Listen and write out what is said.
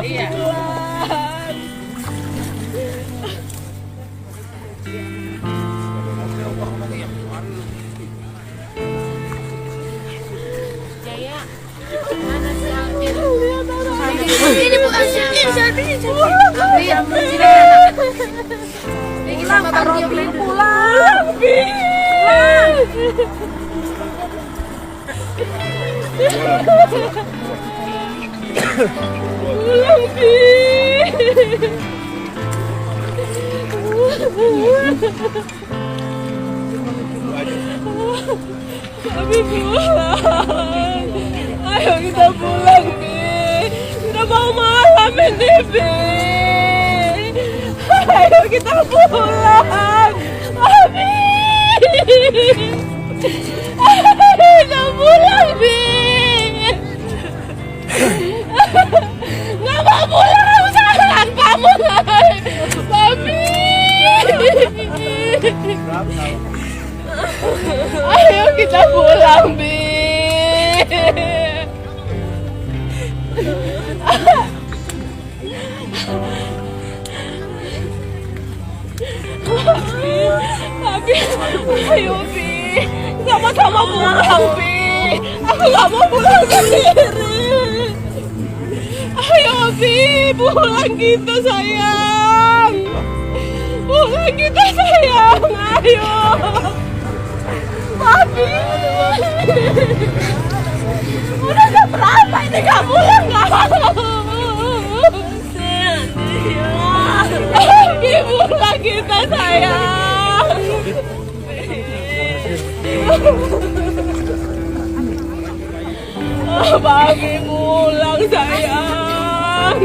pulang. Jaya, mana si Alvin? Ini bukan sini, sini. Alvin, sini anak. Ini kita Pulang, baru Robin, beli pulang. Pulang, Kami pulang. Ayo kita pulang, Bi. Kita mau malam ini, Bi. Ayo kita pulang. Abi. Ayo kita pulang, Bi. Nggak mau pulang sekarang kamu, Abi. Ayo kita pulang, Bi. Abi, ayo Bi, sama-sama pulang Bi. Aku nggak mau pulang sendiri. Ayo Bi, pulang kita sayang. Pulang kita sayang, ayo. Abi, udah jam berapa ini nggak pulang nggak? Abi, pulang kita sayang. Abi, pulang sayang.